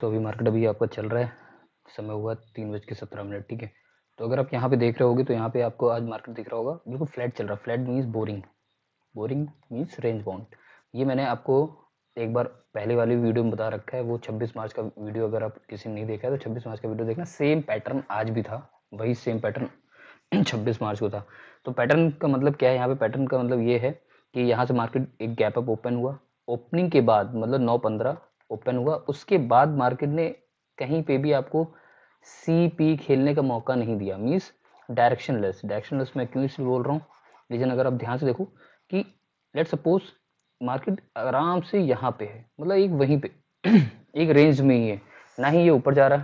तो अभी मार्केट अभी आपका चल रहा है, समय हुआ 3:17। ठीक है, तो अगर आप यहाँ पे देख रहे होगे तो यहाँ पे आपको आज मार्केट दिख रहा होगा बिल्कुल फ्लैट चल रहा है। Flat means boring, boring means range bound. ये मैंने आपको एक बार पहले वाली वीडियो में बता रखा है, वो 26 मार्च का वीडियो अगर आप किसी ने नहीं देखा है तो 26 मार्च का वीडियो देखना। सेम पैटर्न आज भी था, वही सेम पैटर्न 26 मार्च को था। तो पैटर्न का मतलब क्या है, यहाँ पे पैटर्न का मतलब ये है कि यहाँ से मार्केट एक गैप अप ओपन हुआ, ओपनिंग के बाद मतलब 9:15 ओपन हुआ, उसके बाद मार्केट ने कहीं पे भी आपको सी पी खेलने का मौका नहीं दिया। Means directionless. डायरेक्शनलेस मैं क्यों इसलिए बोल रहा हूँ, रीजन अगर आप ध्यान से देखो कि लेट सपोज मार्केट आराम से यहाँ पे है, मतलब एक वहीं पे एक रेंज में ही है, ना ही ये ऊपर जा रहा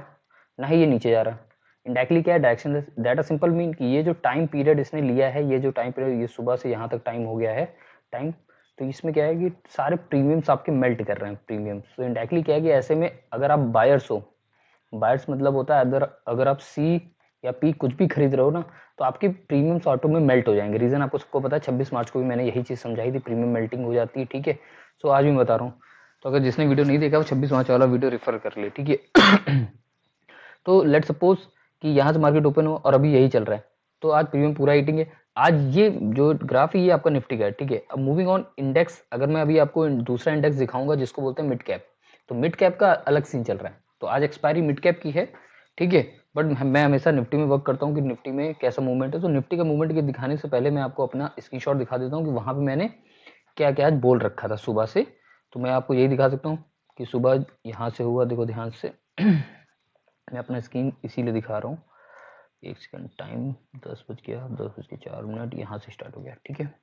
ना ही ये नीचे जा रहा। इंडायरेक्टली क्या है, directionless. That are simple mean कि ये जो टाइम पीरियड इसने लिया है, ये जो टाइम पीरियड, ये सुबह से यहाँ तक टाइम हो गया है टाइम, तो इसमें क्या है कि सारे प्रीमियम्स आपके मेल्ट कर रहे हैं प्रीमियम्स। तो इंडायरेक्टली क्या है कि ऐसे में अगर आप बायर्स हो, बायर्स मतलब होता है अगर आप सी या पी कुछ भी खरीद रहे हो ना, तो आपके प्रीमियम्स ऑटो में मेल्ट हो जाएंगे। रीजन आपको सबको पता है, 26 मार्च को भी मैंने यही चीज समझाई थी, प्रीमियम मेल्टिंग हो जाती है। ठीक है, सो आज भी बता रहा हूँ। तो अगर जिसने वीडियो नहीं देखा वो 26 मार्च वाला वीडियो रेफर कर ले। ठीक है तो लेट सपोज कि यहाँ से मार्केट ओपन हो और अभी यही चल रहा है, तो आज प्रीमियम पूरा हीटिंग है। आज ये जो ग्राफ है ये आपका निफ्टी का है। ठीक है, अब मूविंग ऑन इंडेक्स, अगर मैं अभी आपको दूसरा इंडेक्स दिखाऊंगा जिसको बोलते हैं मिड कैप, तो मिड कैप का अलग सीन चल रहा है। तो आज एक्सपायरी मिड कैप की है। ठीक है, बट मैं हमेशा निफ्टी में वर्क करता हूँ कि निफ्टी में कैसा मूवमेंट है। तो निफ्टी का मूवमेंट के दिखाने से पहले मैं आपको अपना स्क्रीनशॉट दिखा देता हूँ कि वहां पे मैंने क्या क्या आज बोल रखा था सुबह से। तो मैं आपको यही दिखा सकता हूँ कि सुबह यहाँ से हुआ, देखो ध्यान से मैं अपना स्क्रीन इसीलिए दिखा रहा हूँ। एक सेकंड, टाइम 10:04 यहाँ से स्टार्ट हो गया। ठीक है,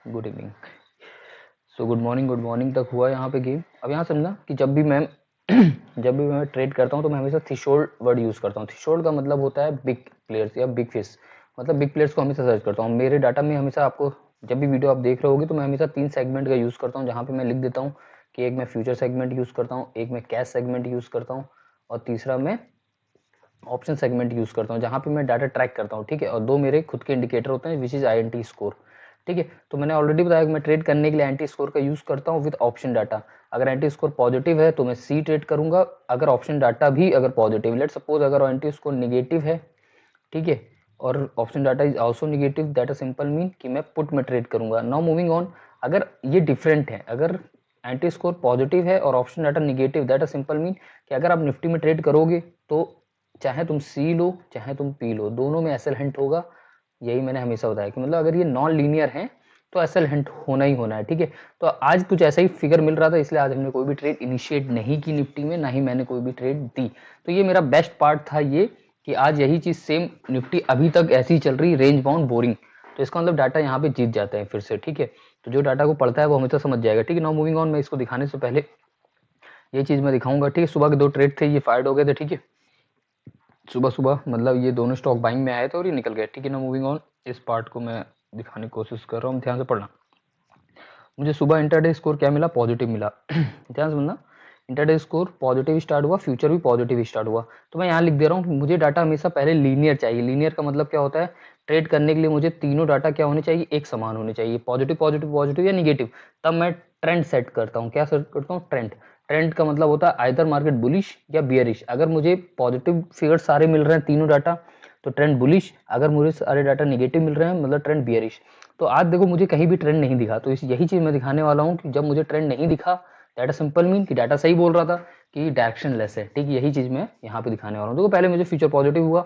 good evening, so good morning तक हुआ यहाँ पे गेम। अब यहाँ समझना कि जब भी मैं ट्रेड करता हूँ तो मैं हमेशा थ्रेशोल्ड वर्ड यूज करता हूँ। थ्रेशोल्ड का मतलब होता है बिग प्लेयर्स या बिग फिश, मतलब बिग प्लेयर्स को हमेशा सर्च करता हूँ। मेरे डाटा में हमेशा आपको जब भी वीडियो आप देख रहे होगे तो मैं हमेशा 3 सेगमेंट का यूज करता हूँ, जहाँ पे मैं लिख देता हूँ कि एक मैं फ्यूचर सेगमेंट यूज करता हूँ, एक मैं कैश सेगमेंट यूज करता हूँ, और तीसरा मैं ऑप्शन सेगमेंट यूज करता हूँ, जहाँ पे मैं डाटा ट्रैक करता हूँ। ठीक है, और 2 मेरे खुद के इंडिकेटर होते हैं विच इज INT स्कोर। ठीक है, तो मैंने ऑलरेडी बताया कि मैं ट्रेड करने के लिए एंटी स्कोर का यूज करता हूँ विद ऑप्शन डाटा। अगर एंटी स्कोर पॉजिटिव है तो मैं सी ट्रेड करूंगा, अगर ऑप्शन डाटा भी अगर पॉजिटिव, लेट सपोज अगर एंटी स्कोर निगेटिव है, ठीक है, और option data is also negative, that a simple mean कि मैं पुट में ट्रेड करूंगा। नाउ मूविंग ऑन, अगर ये डिफरेंट है, अगर एंटी स्कोर पॉजिटिव है और option data negative, that a simple mean कि अगर आप निफ्टी में ट्रेड करोगे तो चाहे तुम सी लो चाहे तुम पी लो, दोनों में एसएल हिंट होगा। यही मैंने हमेशा बताया कि मतलब अगर ये नॉन लीनियर है तो एसएल हिंट होना ही होना है। ठीक है, तो आज कुछ ऐसा ही फिगर मिल रहा था, इसलिए आज हमने कोई भी ट्रेड इनिशिएट नहीं की निफ्टी में, ना ही मैंने कोई भी ट्रेड दी। तो ये मेरा बेस्ट पार्ट था ये कि आज यही चीज सेम निफ्टी अभी तक ऐसी ही चल रही, रेंज बाउंड बोरिंग। तो इसका मतलब डाटा यहाँ पे जीत जाता है फिर से। ठीक है, तो जो डाटा को पढ़ता है वो हमेशा समझ जाएगा। ठीक है, नाउ मूविंग ऑन, मैं इसको दिखाने से पहले ये चीज मैं दिखाऊंगा। ठीक है, सुबह के 2 ट्रेड थे, ये फायर्ड हो गए थे। ठीक है, सुबह सुबह मतलब ये दोनों स्टॉक बाइंग में आए थे और ये निकल गए। ठीक है ना, मूविंग ऑन, इस पार्ट को मैं दिखाने की कोशिश कर रहा हूँ, ध्यान से पढ़ना। मुझे सुबह इंटरडे स्कोर क्या मिला, पॉजिटिव मिला। ध्यान से सुनना, इंटरडे स्कोर पॉजिटिव स्टार्ट हुआ, फ्यूचर भी पॉजिटिव स्टार्ट हुआ। तो मैं यहाँ लिख दे रहा हूँ कि मुझे डाटा हमेशा पहले लीनियर चाहिए। लीनियर का मतलब क्या होता है, ट्रेड करने के लिए मुझे तीनों डाटा क्या होने चाहिए, एक समान होने चाहिए, पॉजिटिव पॉजिटिव पॉजिटिव या निगेटिव। तब मैं ट्रेंड सेट करता हूँ। क्या सेट करता हूँ, ट्रेंड। ट्रेंड का मतलब होता है आइदर मार्केट बुलिश या बियरिश। अगर मुझे पॉजिटिव फिगर सारे मिल रहे हैं तीनों डाटा तो ट्रेंड बुलिश, अगर मुझे सारे डाटा निगेटिव मिल रहे हैं मतलब ट्रेंड बियरिश। तो आज देखो मुझे कहीं भी ट्रेंड नहीं दिखा, तो यही चीज मैं दिखाने वाला हूँ कि जब मुझे ट्रेंड नहीं दिखा, डाटा सिंपल मीन कि डाटा सही बोल रहा था कि डायरेक्शन लेस है। ठीक है, यही चीज मैं यहाँ पे दिखाने वाला हूँ। देखो पहले मुझे फ्यूचर पॉजिटिव हुआ,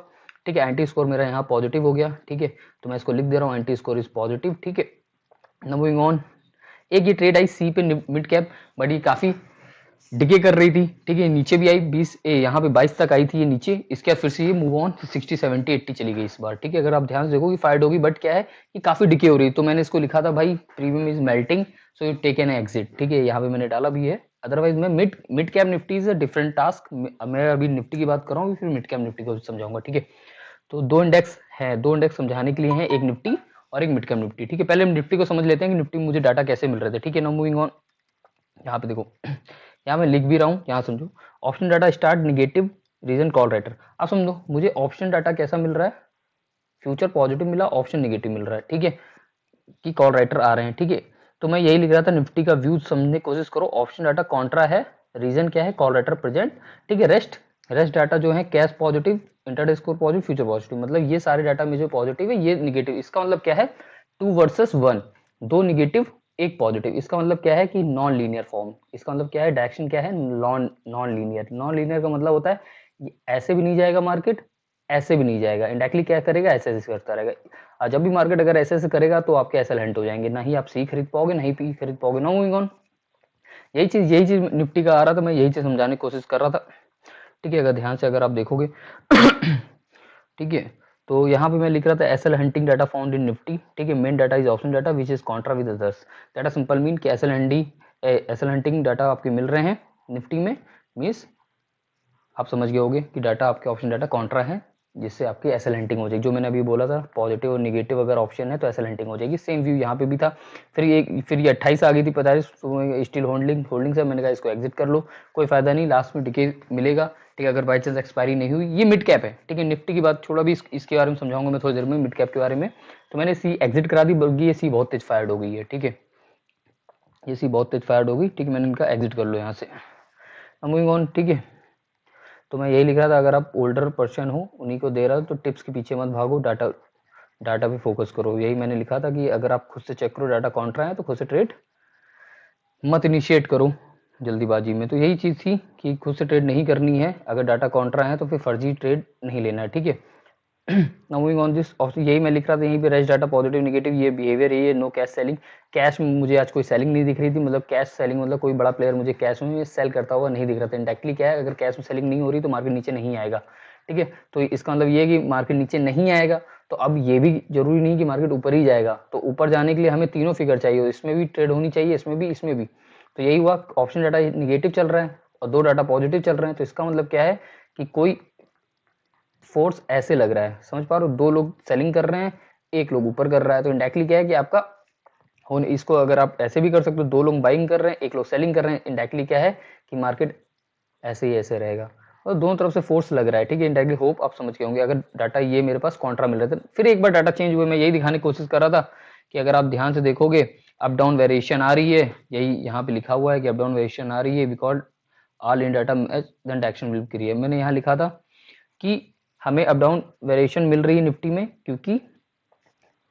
ठीक है, एंटी स्कोर मेरा यहाँ पॉजिटिव हो गया। ठीक है, तो मैं इसको लिख दे रहा हूँ, एंटी स्कोर इज पॉजिटिव। ठीक है, नाउ मूविंग ऑन, एक ये ट्रेड आई सी पे मिड कैप, बट ये काफी डिके कर रही थी। ठीक है, नीचे भी आई 20 यहाँ पे 22 तक आई थी ये नीचे, इसके बाद फिर से ये मूव ऑन 60 70 80 चली गई इस बार। ठीक है, अगर आप ध्यान से देखो कि फाइट होगी, बट क्या है कि काफी डिके हो रही है। तो मैंने इसको लिखा था भाई premium is melting, so you take an exit. ठीक है, यहाँ पे मैंने डाला भी है। अदरवाइज मैं mid cap Nifty is a different task. मैं अभी निफ्टी की बात कर रहा हूँ, फिर मिड कैप निफ्टी को समझाऊंगा। ठीक है, तो 2 इंडेक्स है, 2 इंडेक्स समझाने के लिए है, एक निफ्टी और एक मिड कैप निफ्टी। ठीक है, पहले हम निफ्टी को समझ लेते हैं कि निफ्टी में मुझे डाटा कैसे मिल रहे थे। ठीक है, नाउ मूविंग ऑन, यहाँ पे देखो यहाँ मैं लिख भी रहा हूँ, यहाँ समझो, option data start negative, reason call writer. अब समझो मुझे ऑप्शन डाटा कैसा मिल रहा है, फ्यूचर पॉजिटिव मिला, ऑप्शन निगेटिव मिल रहा है। ठीक है, कि कॉल राइटर आ रहे हैं। ठीक है, तो मैं यही लिख रहा था, निफ्टी का व्यू समझने की कोशिश करो, ऑप्शन डाटा कॉन्ट्रा है, रीजन क्या है, कॉल राइटर प्रेजेंट, ठीक है। रेस्ट डाटा जो है cash positive, intraday score positive, future positive, मतलब ये सारे डाटा में जो पॉजिटिव है ये निगेटिव। इसका मतलब क्या है, 2 वर्सेस 1, 2 निगेटिव 1 पॉजिटिव। इसका मतलब क्या है कि नॉन लीनियर फॉर्म। इसका मतलब क्या है, डायरेक्शन क्या है, नॉन लीनियर। नॉन लीनियर का मतलब होता है ये ऐसे भी नहीं जाएगा मार्केट, ऐसे भी नहीं जाएगा, इंडायरेक्टली क्या करेगा, ऐसे ऐसे करता रहेगा। और जब भी मार्केट अगर ऐसे ऐसे करेगा तो आपके एसएल हंट हो जाएंगे, ना ही आप सी खरीद पाओगे ना ही पी खरीद पाओगे। No moving on. यही चीज निफ्टी का आ रहा था, मैं यही चीज समझाने की कोशिश कर रहा था, ठीक है। अगर ध्यान से अगर आप देखोगे ठीक है, तो यहाँ पे मैं लिख रहा था SL hunting data found in Nifty, ठीक है। Main data is option data which is contra with others data. Simple mean कि एसएल हंटिंग डाटा आपके मिल रहे हैं निफ्टी में, मीन्स आप समझ गए होगे कि डाटा आपके ऑप्शन डाटा कॉन्ट्रा है, जिससे आपकी एसएल हंटिंग हो जाएगी। जो मैंने अभी बोला था पॉजिटिव और निगेटिव अगर ऑप्शन है तो एसएल हंटिंग हो जाएगी। सेम व्यू यहाँ पे भी था। फिर ये 28 आ गई थी 45 स्टिल होल्डिंग से मैंने कहा इसको एग्जिट कर लो, कोई फायदा नहीं, लास्ट में डिके मिलेगा, ठीक है। अगर बाई चांस एक्सपायरी नहीं हुई, ये मिड कैप है, ठीक है। निफ्टी की बात छोड़ा, भी इसके बारे में समझाऊंगा मैं थोड़ी देर में, मिड कैप के बारे में। तो मैंने सी एग्जिट करा दी, बल्कि ये सी बहुत तेज फायर्ड हो गई है, ठीक है। ये सी बहुत तेज फायर्ड हो गई, ठीक है। मैंने इनका एग्जिट कर लो यहाँ से, मूविंग ऑन, ठीक है। तो मैं यही लिख रहा था, अगर आप ओल्डर पर्सन हो उन्हीं को दे रहा हो तो टिप्स के पीछे मत भागो, डाटा पे फोकस करो। यही मैंने लिखा था कि अगर आप खुद से चेक करो डाटा कॉन्ट्रा है तो खुद से ट्रेड मत इनिशिएट करो जल्दीबाजी में। तो यही चीज़ थी कि खुद से ट्रेड नहीं करनी है, अगर डाटा कॉन्ट्रा है तो फिर फर्जी ट्रेड नहीं लेना है, ठीक है। Now moving on this option, यही मैं लिख रहा था यहीं पे, रेस्ट डाटा पॉजिटिव निगेटिव, ये बिहेवियर, ये नो कैश सेलिंग। कैश में मुझे आज कोई सेलिंग नहीं दिख रही थी, मतलब कैश सेलिंग मतलब कोई बड़ा प्लेयर मुझे कैश में सेल करता हुआ नहीं दिख रहा था। इंडायरेक्टली क्या है, अगर कैश में सेलिंग नहीं हो रही तो मार्केट नीचे नहीं आएगा, ठीक है। तो इसका मतलब ये है कि मार्केट नीचे नहीं आएगा, तो अब ये भी जरूरी नहीं कि मार्केट ऊपर ही जाएगा। तो ऊपर जाने के लिए हमें तीनों फिगर चाहिए, इसमें भी ट्रेड होनी चाहिए, इसमें भी, इसमें भी। तो यही हुआ, ऑप्शन डाटा निगेटिव चल रहा है और 2 डाटा पॉजिटिव चल रहे हैं। तो इसका मतलब क्या है कि कोई फोर्स ऐसे लग रहा है, समझ पा रहे हो, 2 लोग सेलिंग कर रहे हैं, 1 लोग ऊपर कर रहा है। तो इंडायरेक्टली क्या है कि आपका होने, इसको अगर आप ऐसे भी कर सकते हो, 2 लोग बाइंग कर रहे हैं, 1 लोग सेलिंग कर रहे हैं। इंडायरेक्टली क्या है कि मार्केट ऐसे ही ऐसे रहेगा और दोनों तरफ से फोर्स लग रहा है, ठीक है। इंडायरेक्टली होप आप समझ के होंगे। अगर डाटा ये मेरे पास कॉन्ट्रा मिल रहा था, फिर एक बार डाटा चेंज हुए, मैं यही दिखाने की कोशिश कर रहा था कि अगर आप ध्यान से देखोगे अप डाउन वेरिएशन आ रही है, यही यहाँ पे लिखा हुआ है कि अप डाउन वेरिएशन आ रही है, because all in data then direction will create. मैंने यहाँ लिखा था कि हमें अप डाउन वेरिएशन मिल रही है निफ्टी में, क्योंकि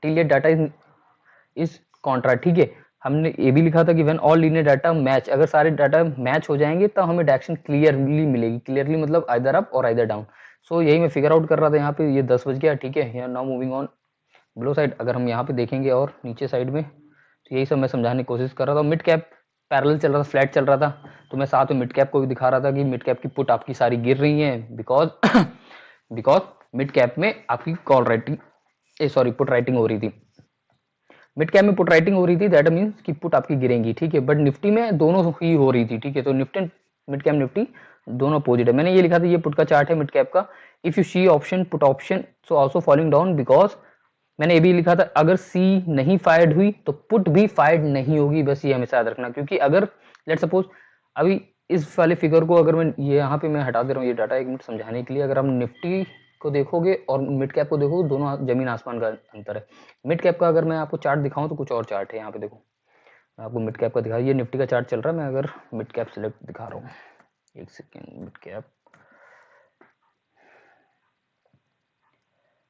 टिल ये डाटा इज कॉन्ट्रा, ठीक है। हमने ये भी लिखा था कि when all linear data match, अगर सारे डाटा मैच हो जाएंगे तब हमें डायरेक्शन क्लियरली मिलेगी। क्लियरली मतलब आइदर अप और आइदर डाउन। सो यही मैं फिगर आउट कर रहा था यहाँ पे। ये 10 बज गया, ठीक है। यहाँ now moving on below side, अगर हम यहाँ पे देखेंगे और नीचे साइड में, तो यही सब मैं समझाने की कोशिश कर रहा था। मिड कैप पैरेलल चल रहा था, फ्लैट चल रहा था, तो मैं साथ में मिड कैप को भी दिखा रहा था कि मिड कैप की पुट आपकी सारी गिर रही है, बिकॉज बिकॉज मिड कैप में आपकी call writing sorry put writing हो रही थी। मिड कैप में पुट राइटिंग हो रही थी, दैट मीन्स कि पुट आपकी गिरेंगी, ठीक है। बट निफ्टी में दोनों ही हो रही थी, ठीक है। तो निफ्टी मिड कैप निफ्टी दोनों अपोजिट है। मैंने ये लिखा था, ये पुट का चार्ट है मिड कैप का। If you see option put option so also falling down, because मैंने ये भी लिखा था अगर सी नहीं फायर्ड हुई तो पुट भी फायर्ड नहीं होगी। बस ये हमेशा याद रखना, क्योंकि अगर लेट सपोज अभी इस वाले फिगर को अगर मैं ये यहाँ पे मैं हटा दे रहा हूँ ये डाटा, 1 मिनट समझाने के लिए। अगर हम निफ्टी को देखोगे और मिड कैप को देखोगे, दोनों जमीन आसमान का अंतर है। मिड कैप का अगर मैं आपको चार्ट दिखाऊं तो कुछ और चार्ट है, यहाँ पे देखो, मैं आपको मिड कैप का दिखा, ये निफ्टी का चार्ट चल रहा है। मैं अगर मिड कैप सिलेक्ट दिखा रहा हूँ, 1 second, mid cap,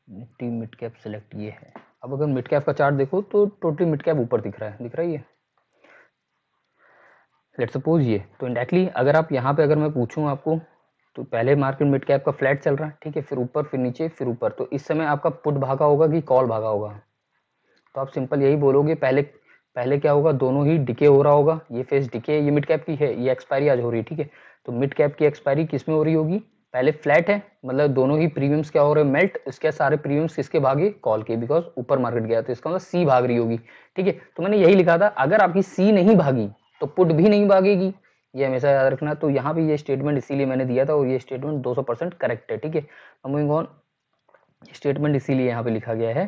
Nifty mid cap select ये है। अब अगर मिड कैप का चार्ट देखो तो टोटली मिड कैप ऊपर दिख रहा है, दिख रहा है ये, लेट सपोज ये। तो इंडायरेक्टली अगर आप यहाँ पे अगर मैं पूछूं आपको, तो पहले मार्केट मिड कैप का फ्लैट चल रहा है, ठीक है, फिर ऊपर, फिर नीचे, फिर ऊपर। तो इस समय आपका पुट भागा होगा कि कॉल भागा होगा? तो आप सिंपल यही बोलोगे, पहले पहले क्या होगा, दोनों ही डिके हो रहा होगा। ये फेज डिके, ये मिड कैप की है, ये एक्सपायरी आज हो रही है, ठीक है। तो मिड कैप की एक्सपायरी किस में हो रही होगी? पहले फ्लैट है, मतलब दोनों ही प्रीमियम्स क्या हो रहे हैं, मेल्ट। इसके सारे प्रीमियम्स किसके भागे? कॉल के, बिकॉज ऊपर मार्केट गया, तो इसका मतलब सी भाग रही होगी, ठीक है। तो मैंने यही लिखा था, अगर आपकी सी नहीं भागी तो पुट भी नहीं भागेगी, ये हमेशा याद रखना। तो यहाँ पे ये स्टेटमेंट इसीलिए मैंने दिया था, और ये स्टेटमेंट 200% करेक्ट है, ठीक है। मूविंग ऑन, स्टेटमेंट इसीलिए यहाँ पे लिखा गया है,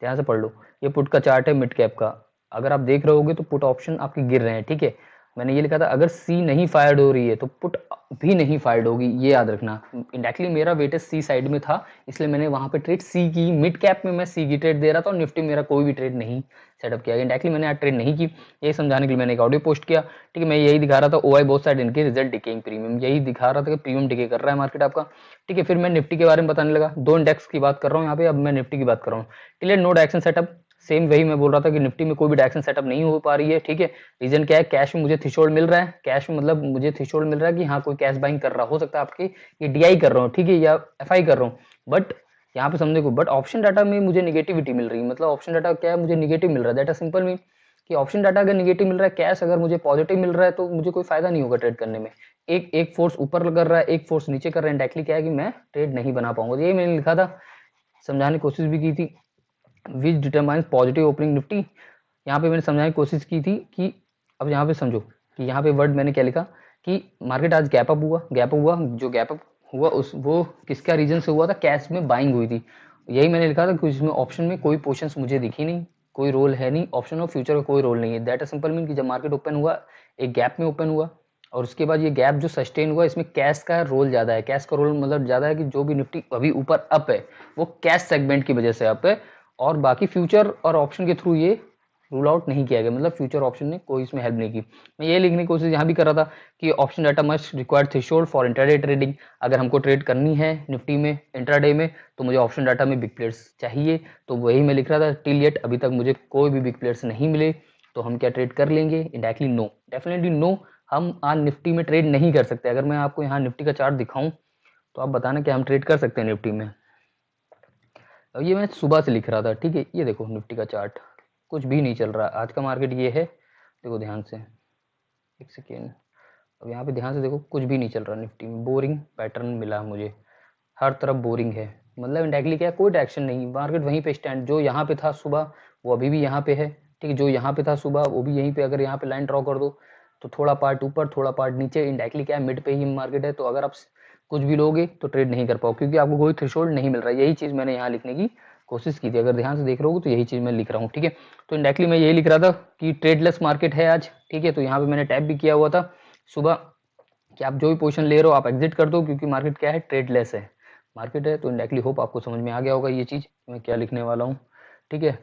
ध्यान से पढ़ लो। ये पुट का चार्ट है मिड कैप का, अगर आप देख रहे होगे तो पुट ऑप्शन आपके गिर रहे हैं, ठीक है। मैंने ये लिखा था अगर सी नहीं फायर्ड हो रही है तो पुट भी नहीं फायर्ड होगी, ये याद रखना। इंडायरेक्टली मेरा वेटेज सी साइड में था, इसलिए मैंने वहां पे ट्रेड सी की। मिड कैप में मैं सी की ट्रेड दे रहा था और निफ्टी मेरा कोई भी ट्रेड नहीं सेटअप किया। इंडायरेक्टली मैंने आज ट्रेड नहीं की, यही समझाने के लिए मैंने एक ऑडियो पोस्ट किया, ठीक है। मैं यही दिखा रहा था ओआई बोथ साइड इनके रिजल्ट डिकेइंग प्रीमियम, यही दिखा रहा था कि प्रीमियम डिके कर रहा है मार्केट आपका, ठीक है। फिर मैं निफ्टी के बारे में बताने लगा, 2 इंडेक्स की बात कर रहा हूँ यहाँ पे, अब मैं निफ्टी की बात कर रहा हूँ। Till no direction setup, same वही मैं बोल रहा था कि निफ्टी में कोई भी डायरेक्शन सेटअप नहीं हो पा रही है, ठीक है। रीजन क्या है, कैश में मुझे थ्रेशोल्ड मिल रहा है, कैश में मतलब मुझे थ्रेशोल्ड मिल रहा है कि हाँ कोई कैश बाइंग कर रहा हो सकता है आपकी, ये डीआई कर रहा हूँ, ठीक है, या एफआई कर रहा हूँ, बट यहाँ पे समझने को, बट ऑप्शन डाटा में मुझे निगेटिविटी मिल रही है। मतलब ऑप्शन डाटा क्या है, मुझे निगेटिव मिल रहा है, दैट इज सिंपल मीन कि ऑप्शन डाटा अगर निगेटिव मिल रहा है, कैश अगर मुझे पॉजिटिव मिल रहा है, तो मुझे कोई फायदा नहीं होगा ट्रेड करने में। एक फोर्स ऊपर कर रहा है, एक फोर्स नीचे कर रहा है, इंडायरेक्टली क्या है कि मैं ट्रेड नहीं बना पाऊंगा। यही मैंने लिखा था, समझाने की कोशिश भी की थी, विच डिटरमाइंस पॉजिटिव ओपनिंग निफ्टी। यहाँ पे मैंने समझाने की कोशिश की थी कि अब यहाँ पे समझो कि यहाँ पे वर्ड मैंने क्या लिखा कि मार्केट आज गैप अप हुआ, जो गैप अप हुआ उस वो किसका रीजन से हुआ था, कैश में बाइंग हुई थी। यही मैंने लिखा था कि इसमें ऑप्शन में कोई पोजीशंस मुझे दिखी नहीं, कोई रोल है नहीं, ऑप्शन और फ्यूचर का कोई रोल नहीं है। दैट इज सिंपल मीन कि जब मार्केट ओपन हुआ, एक गैप में ओपन हुआ, और उसके बाद ये गैप जो सस्टेन हुआ, इसमें कैश का रोल ज्यादा है। कैश का रोल मतलब ज्यादा है कि जो भी निफ्टी अभी ऊपर अप है वो कैश सेगमेंट की वजह से अप है, और बाकी फ्यूचर और ऑप्शन के थ्रू ये रूल आउट नहीं किया गया, मतलब फ्यूचर ऑप्शन ने कोई इसमें हेल्प नहीं की। मैं ये लिखने की कोशिश यहाँ भी कर रहा था कि option data must required threshold for intraday trading. अगर हमको ट्रेड करनी है निफ्टी में इंट्राडे में, तो मुझे ऑप्शन डाटा में बिग प्लेयर्स चाहिए। तो वही मैं लिख रहा था, टिल येट अभी तक मुझे कोई भी बिग प्लेयर्स नहीं मिले, तो हम क्या ट्रेड कर लेंगे? इंडायरेक्टली नो, डेफिनेटली नो, हम आज निफ्टी में ट्रेड नहीं कर सकते। अगर मैं आपको यहाँ निफ्टी का चार्ट दिखाऊं तो आप बताना कि हम ट्रेड कर सकते हैं निफ्टी में। अब ये मैं सुबह से लिख रहा था, ठीक है। ये देखो निफ्टी का चार्ट, कुछ भी नहीं चल रहा आज का मार्केट, ये है, देखो ध्यान से, एक सेकेंड, अब यहाँ पे ध्यान से देखो, कुछ भी नहीं चल रहा निफ्टी में, बोरिंग पैटर्न मिला मुझे, हर तरफ बोरिंग है। मतलब इंडायरेक्टली क्या, कोई डायरेक्शन नहीं, मार्केट वहीं पे स्टैंड, जो यहाँ पे था सुबह वो अभी भी यहाँ पे है, ठीक है। जो यहाँ पे था सुबह वो भी यहीं पे, अगर यहाँ पे लाइन ड्रॉ कर दो तो थोड़ा पार्ट ऊपर थोड़ा पार्ट नीचे, इंडायरेक्टली क्या है, मिड पे ही मार्केट है। तो अगर आप कुछ भी लोगे तो ट्रेड नहीं कर पाओ, क्योंकि आपको कोई थ्रेशोल्ड नहीं मिल रहा है। यही चीज मैंने यहाँ लिखने की कोशिश की थी, अगर ध्यान से देख रहे हो तो यही चीज मैं लिख रहा हूँ, ठीक है। तो इंडायरेक्टली मैं यही लिख रहा था कि ट्रेडलेस मार्केट है आज, ठीक है। तो यहाँ पे मैंने टैप भी किया हुआ था सुबह कि आप जो भी पोजीशन ले रहे हो आप एग्जिट कर दो, क्योंकि मार्केट क्या है, ट्रेडलेस है मार्केट है। तो इंडायरेक्टली होप आपको समझ में आ गया होगा ये चीज मैं क्या लिखने वाला हूँ, ठीक है।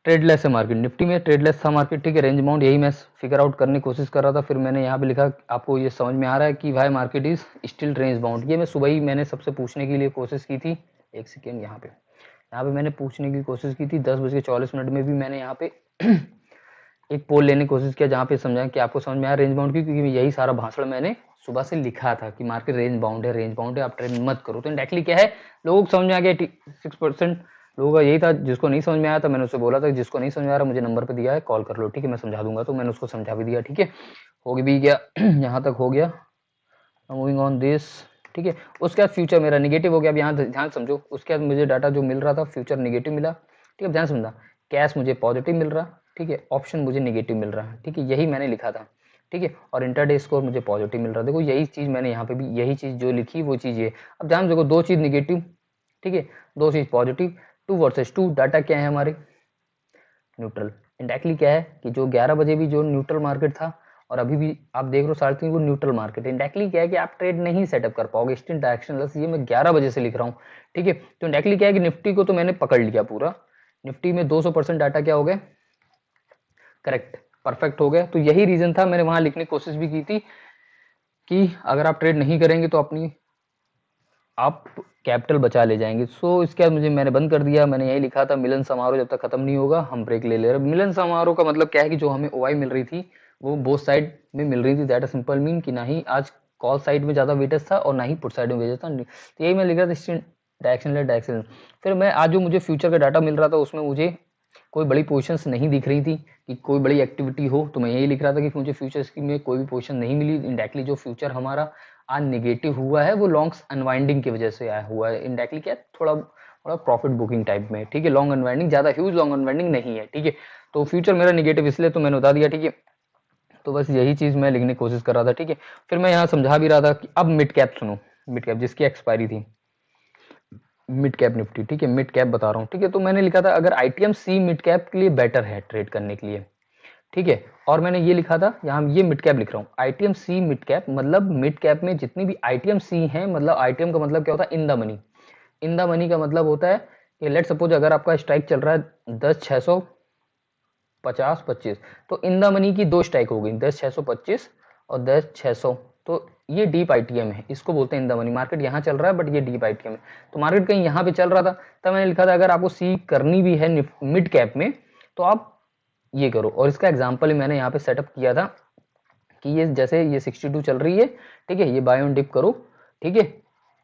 ट्रेडलेस है मार्केट, निफ्टी में ट्रेडलेस था मार्केट, ठीक है। रेंज अमाउंट यही मैं फिगर आउट करने की कोशिश कर रहा था। फिर मैंने यहाँ पे लिखा, आपको ये समझ में आ रहा है कि भाई market is still range bound. ये मैं सुबह ही मैंने सबसे पूछने के लिए कोशिश की थी, एक सेकेंड, यहाँ पे मैंने पूछने की कोशिश की थी 10:44 में भी मैंने यहाँ पे एक पोल लेने की कोशिश किया, जहाँ पे समझाया कि आपको समझ में आया रेंज बाउंड की, क्योंकि यही सारा भाषण मैंने सुबह से लिखा था कि मार्केट रेंज बाउंड है, आप ट्रेड मत करो। तो इंडायरेक्टली क्या है, लोगों को समझ में आ गया, 6% लोगों का यही था। जिसको नहीं समझ में आया था मैंने उससे बोला था, जिसको नहीं समझ में आ रहा मुझे नंबर पे दिया है, कॉल कर लो, ठीक है, मैं समझा दूंगा। तो मैंने उसको समझा भी दिया, ठीक है, हो भी गया यहाँ तक हो गया। मूविंग ऑन दिस, ठीक है। उसके बाद फ्यूचर मेरा निगेटिव हो गया। अब यहाँ ध्यान समझो, उसके बाद मुझे डाटा जो मिल रहा था फ्यूचर निगेटिव मिला, ठीक है, ध्यान समझना। कैश मुझे पॉजिटिव मिल रहा, ठीक है, ऑप्शन मुझे निगेटिव मिल रहा है, ठीक है, यही मैंने लिखा था, ठीक है। और इंटरडे स्कोर मुझे पॉजिटिव मिल रहा है, देखो यही चीज मैंने यहाँ पे भी यही चीज जो लिखी वो चीज ये। अब ध्यान देखो, दो चीज निगेटिव, ठीक है, दो चीज पॉजिटिव, 2 वर्सेस 2, डाटा क्या है हमारे, न्यूट्रल। इंडायरेक्टली क्या है कि जो 11 बजे भी जो न्यूट्रल मार्केट था, और अभी भी आप देख रहे हो 3:30 वो न्यूट्रल मार्केट है। इंडायरेक्टली क्या है कि आप ट्रेड नहीं सेटअप कर पाओगे, स्टिल डायरेक्शनलेस। ये मैं 11 बजे से लिख रहा हूँ, ठीक है। तो इंडायरेक्टली क्या है कि निफ्टी को तो मैंने पकड़ लिया पूरा, निफ्टी में 200% डाटा क्या हो गया, करेक्ट, परफेक्ट हो गया। तो यही रीजन था, मैंने वहां लिखने की कोशिश भी की थी कि अगर आप ट्रेड नहीं करेंगे तो अपनी आप कैपिटल बचा ले जाएंगे। सो इसके बाद मैंने बंद कर दिया। मैंने यही लिखा था, मिलन समारोह जब तक खत्म नहीं होगा हम ब्रेक ले ले रहे। मिलन समारोह का मतलब क्या है कि जो हमें ओआई मिल रही थी वो बोथ साइड में मिल रही थी, दैट इज सिंपल मीन कि ना ही आज कॉल साइड में ज्यादा वेटेज था और ना ही पुट साइड में वेटेज था। तो यही मैं लिख रहा था, डायरेक्शन। फिर मैं आज जो मुझे फ्यूचर का डाटा मिल रहा था उसमें मुझे कोई बड़ी पोजीशंस नहीं दिख रही थी कि कोई बड़ी एक्टिविटी हो, तो मैं यही लिख रहा था कि मुझे फ्यूचर्स की में कोई भी पोजीशन नहीं मिली। इंडायरेक्टली जो फ्यूचर हमारा आज नेगेटिव हुआ है वो लॉन्ग्स अनवाइंडिंग की वजह से आया हुआ है। इंडायरेक्टली क्या, थोड़ा थोड़ा प्रॉफिट बुकिंग टाइप में, ठीक है। लॉन्ग अनवाइंडिंग, ज्यादा ह्यूज लॉन्ग अनवाइंडिंग नहीं है, ठीक है। तो फ्यूचर मेरा नेगेटिव इसलिए तो मैंने बता दिया, ठीक है। तो बस यही चीज मैं लिखने की कोशिश कर रहा था, ठीक है। फिर मैं यहाँ समझा भी रहा था कि अब मिड कैप सुनो, मिड कैप जिसकी एक्सपायरी थी, मिड कैप निफ्टी, ठीक है, मिड कैप बता रहा हूँ, ठीक है। तो मैंने लिखा था अगर आईटीएम सी मिड कैप के लिए बेटर है ट्रेड करने के लिए, ठीक है। और मैंने ये लिखा था, यहाँ ये मिड कैप लिख रहा हूँ, आईटीएम सी मिड कैप, मतलब मिड कैप में जितनी भी आईटीएम सी है, मतलब आईटीएम का मतलब क्या होता है, in the money. In the money का मतलब होता है कि लेट सपोज अगर आपका स्ट्राइक चल रहा है 10,600, 50-25, तो इन द मनी की दो स्ट्राइक हो गई, 10,625 और 10,600। तो ये डीप आईटीएम है, इसको बोलते हैं इन द मनी। मार्केट यहाँ चल रहा है बट ये डीप आईटीएम है। तो मार्केट कहीं यहाँ पे चल रहा था, तब मैंने लिखा था अगर आपको सी करनी भी है मिड कैप में तो आप ये करो। और इसका एग्जाम्पल मैंने यहाँ पे सेटअप किया था कि ये जैसे ये 62 चल रही है, ठीक है, ये बाय ऑन डिप करो, ठीक है,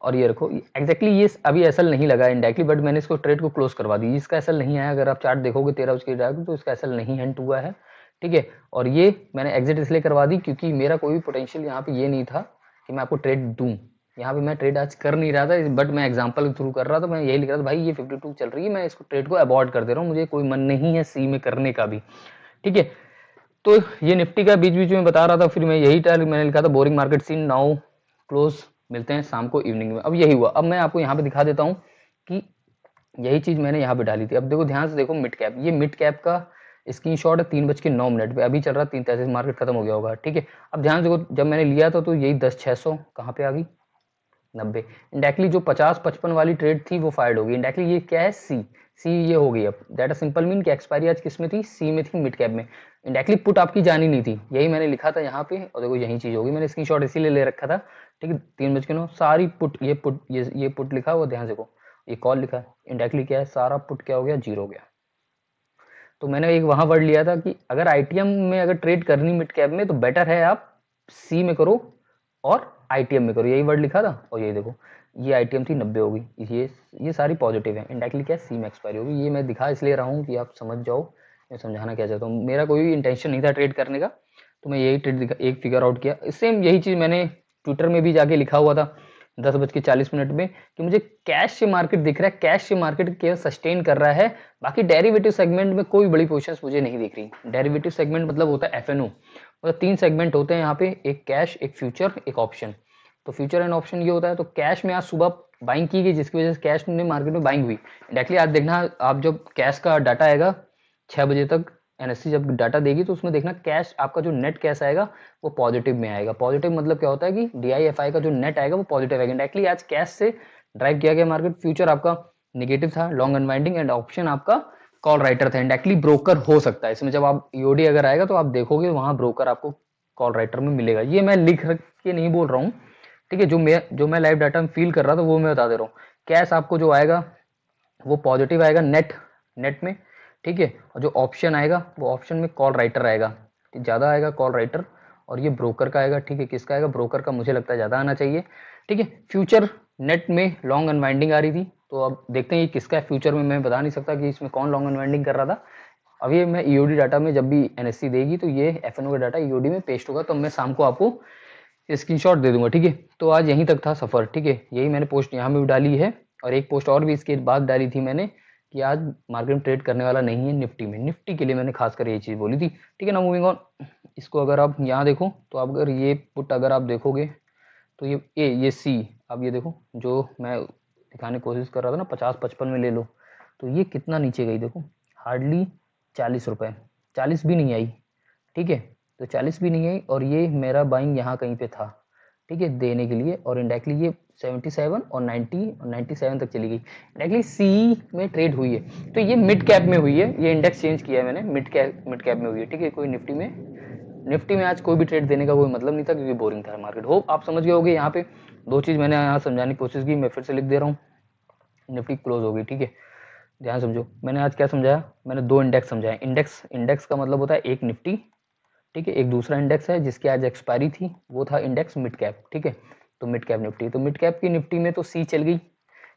और ये रखो। एग्जैक्टली ये अभी एसएल नहीं लगा इंडायरेक्टली, बट मैंने इसको ट्रेड को क्लोज करवा दी। इसका एसएल नहीं आया, अगर आप चार्ट देखोगे 13 बजे की तो इसका एसएल नहीं हैंड हुआ है, ठीक है। और ये मैंने एग्जिट इसलिए करवा दी क्योंकि मेरा कोई भी पोटेंशियल यहाँ पे ये नहीं था कि मैं आपको ट्रेड दूं। यहाँ पे मैं ट्रेड आज कर नहीं रहा था, बट मैं एग्जाम्पल थ्रू कर रहा था। मैं यही लिख रहा था भाई ये 52 चल रही है, मैं इसको ट्रेड को अवॉइड कर दे रहा हूँ, मुझे कोई मन नहीं है सी में करने का भी, ठीक है। तो ये निफ्टी का बीच बीच में बता रहा था, फिर मैं यही मैंने लिखा था boring market seen now close, मिलते हैं शाम को इवनिंग में। अब यही हुआ। अब मैं आपको यहाँ पे दिखा देता हूँ कि यही चीज मैंने यहाँ पे डाली थी। अब देखो ध्यान से देखो मिड कैप, ये मिड कैप का स्क्रीनशॉट है 3:09 पे, अभी चल रहा 3:33, मार्केट खत्म हो गया होगा, ठीक है। अब ध्यान से देखो, जब मैंने लिया था तो यही 10,600 कहाँ पे आ गई, 90। इंडायरेक्टली जो 50-55 वाली ट्रेड थी वो फायर्ड हो गई। इंडायरेक्टली ये क्या है, सी ये हो गई। अब दैट अ सिंपल मीन कि एक्सपायरी आज किस में थी, सी में थी, मिड कैप में। इंडायरेक्टली पुट आपकी जानी नहीं थी, यही मैंने लिखा था यहाँ पे। और देखो यही चीज होगी, मैंने स्क्रीनशॉट इसीलिए ले रखा था, ठीक है। 3:09 सारी पुट, ये पुट लिखा हुआ, ध्यान से देखो, ये कॉल लिखा है। इंडायरेक्टली क्या है, सारा पुट क्या हो गया, जीरो हो गया। तो मैंने एक वहां वर्ड लिया था कि अगर आईटीएम में अगर ट्रेड करनी मिड कैप में तो बेटर है आप सी में करो और आईटीएम में करो, यही वर्ड लिखा था। और यही देखो, ये आईटीएम थी 90 होगी, ये सारी पॉजिटिव है। इंडायरेक्टली क्या सी में एक्सपायरी होगी। ये मैं दिखा इसलिए रहा हूँ कि आप समझ जाओ मैं समझाना क्या चाहता हूँ। मेरा कोई इंटेंशन नहीं था ट्रेड करने का, तो मैं यही ट्रेड एक फिगर आउट किया। सेम यही चीज मैंने ट्विटर में भी जाके लिखा हुआ था 10:40 में कि मुझे कैश से मार्केट दिख रहा है, कैश से मार्केट केवल सस्टेन कर रहा है, बाकी डेरिवेटिव सेगमेंट में कोई बड़ी पोजीशंस मुझे नहीं दिख रही। डेरिवेटिव सेगमेंट मतलब होता है एफएनओ, मतलब 3 सेगमेंट होते हैं यहाँ पे, एक कैश, एक फ्यूचर, एक ऑप्शन। तो फ्यूचर एंड ऑप्शन ये होता है। तो कैश में आज सुबह बाइंग की गई, जिसकी वजह से कैश ने मार्केट में बाइंग हुई। डायरेक्टली आज देखना, आप जब कैश का डाटा आएगा 6 बजे तक, एनएससी जब डाटा देगी तो उसमें देखना कैश, आपका जो नेट कैश आएगा वो पॉजिटिव में आएगा। पॉजिटिव मतलब क्या होता है कि डीआईएफआई का जो नेट आएगा वो पॉजिटिव आएगा। डायरेक्टली आज कैश से ड्राइव किया गया मार्केट। फ्यूचर आपका नेगेटिव था, लॉन्ग अनवाइंडिंग, एंड ऑप्शन आपका कॉल राइटर था। डायरेक्टली ब्रोकर हो सकता है इसमें, जब आप ईओडी अगर आएगा तो आप देखोगे वहां ब्रोकर आपको कॉल राइटर में मिलेगा। ये मैं लिख के नहीं बोल रहा हूँ, ठीक है, जो मैं लाइव डाटा में फील कर रहा था वो मैं बता दे रहा हूँ। कैश आपको जो आएगा वो पॉजिटिव आएगा नेट में, ठीक है। और जो ऑप्शन आएगा वो ऑप्शन में कॉल राइटर आएगा, ज़्यादा आएगा कॉल राइटर। और ये ब्रोकर का आएगा, ठीक है। किसका आएगा, ब्रोकर का, मुझे लगता है ज़्यादा आना चाहिए, ठीक है। फ्यूचर नेट में लॉन्ग अनवाइंडिंग आ रही थी, तो अब देखते हैं ये किसका है। फ्यूचर में मैं बता नहीं सकता कि इसमें कौन लॉन्ग अनवाइंडिंग कर रहा था। अब ये मैं ईओडी डाटा में, जब भी एनएससी देगी तो ये एफएनओ का डाटा ईओडी में पेस्ट होगा, तो मैं शाम को आपको स्क्रीनशॉट दे दूंगा, ठीक है। तो आज यहीं तक था सफर, ठीक है। यही मैंने पोस्ट यहाँ में भी डाली है, और एक पोस्ट और भी इसके बाद डाली थी मैंने कि आज मार्केट में ट्रेड करने वाला नहीं है निफ्टी में। निफ्टी के लिए मैंने खासकर ये चीज़ बोली थी, ठीक है ना। मूविंग ऑन, इसको अगर आप यहाँ देखो तो आप अगर ये पुट अगर आप देखोगे तो ये सी, आप ये देखो जो मैं दिखाने की कोशिश कर रहा था ना, 50-55 में ले लो, तो ये कितना नीचे गई देखो, हार्डली 40 रुपये, 40 भी नहीं आई, ठीक है। तो 40 भी नहीं आई, और ये मेरा बाइंग यहाँ कहीं पे था, ठीक है, देने के लिए। और इंडायरेक्टली ये 77 और 90 और 97 तक चली गई। इंडायरेक्टली सी में ट्रेड हुई है, तो ये मिड कैप में हुई है। ये इंडेक्स चेंज किया है मैंने, मिड कैप में हुई है, ठीक है। कोई निफ्टी में आज कोई भी ट्रेड देने का कोई मतलब नहीं था, क्योंकि बोरिंग था मार्केट। होप आप समझ गए होगे। यहाँ पे दो चीज मैंने यहाँ समझाने की कोशिश की, मैं फिर से लिख दे रहा हूँ। निफ्टी क्लोज हो गई, ठीक है। ध्यान समझो, मैंने आज क्या समझाया, मैंने दो इंडेक्स समझाया। इंडेक्स का मतलब होता है एक निफ्टी, ठीक है, एक दूसरा इंडेक्स है जिसकी आज एक्सपायरी थी, वो था इंडेक्स मिड कैप, ठीक है। तो मिड कैप निफ्टी, तो मिड कैप की निफ्टी में तो सी चल गई,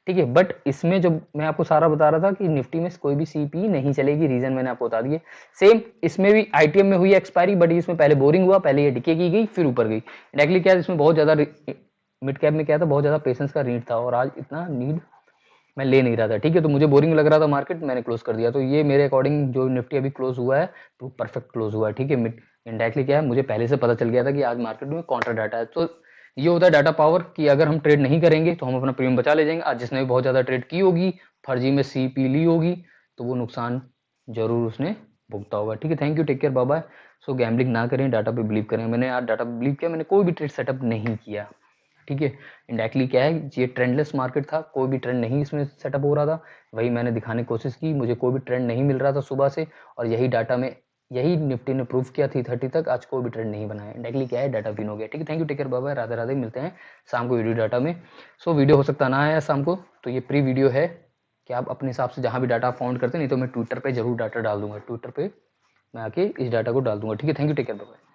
ठीक है। बट इसमें जो मैं आपको सारा बता रहा था कि निफ्टी में कोई भी सीपी नहीं चलेगी, रीजन मैंने आपको बता दिए। सेम इसमें भी आईटीएम में हुई एक्सपायरी, बट इसमें पहले बोरिंग हुआ, पहले ये डिके की गई, फिर ऊपर गई। डायरेक्टली क्या, इसमें बहुत ज्यादा, मिड कैप में क्या था, बहुत ज्यादा पेशेंस का नीड था, और आज इतना नीड मैं ले नहीं रहा था, ठीक है। तो मुझे बोरिंग लग रहा था मार्केट, मैंने क्लोज कर दिया। तो ये मेरे अकॉर्डिंग जो निफ्टी अभी क्लोज हुआ है तो परफेक्ट क्लोज हुआ है, ठीक है। इंडायरेक्टली क्या है, मुझे पहले से पता चल गया था कि आज मार्केट में काउंटर डाटा है। तो ये होता है डाटा पावर, कि अगर हम ट्रेड नहीं करेंगे तो हम अपना प्रीमियम बचा ले जाएंगे। आज जिसने भी बहुत ज्यादा ट्रेड की होगी, फर्जी में सी पी ली होगी, तो वो नुकसान जरूर उसने भुगता होगा, ठीक है। Thank you, take care, bye bye. So gambling ना करें, डाटा पे बिलीव करें। मैंने आज डाटा पे बिलीव किया, मैंने कोई भी ट्रेड सेटअप नहीं किया, ठीक है। इंडायरेक्टली क्या है, ये ट्रेंडलेस मार्केट था, कोई भी ट्रेंड नहीं इसमें सेटअप हो रहा था। वही मैंने दिखाने की कोशिश की, मुझे कोई भी ट्रेंड नहीं मिल रहा था सुबह से, और यही डाटा में यही निफ्टी ने प्रूव किया 330 तक, आज कोई भी ट्रेंड नहीं बना है, डायरेक्टली क्या है डाटा विन हो गया। ठीक है, thank you, take care, bye bye, Radhe Radhe, मिलते हैं शाम को वीडियो डाटा में। सो वीडियो हो सकता ना है शाम को, तो ये प्री वीडियो है कि आप अपने हिसाब से जहाँ भी डाटा फाउंड करते हैं, नहीं तो मैं ट्विटर पे जरूर डाटा डाल दूंगा, ट्विटर पे मैं आके इस डाटा को डाल दूंगा। ठीक है, thank you, take care, bye bye.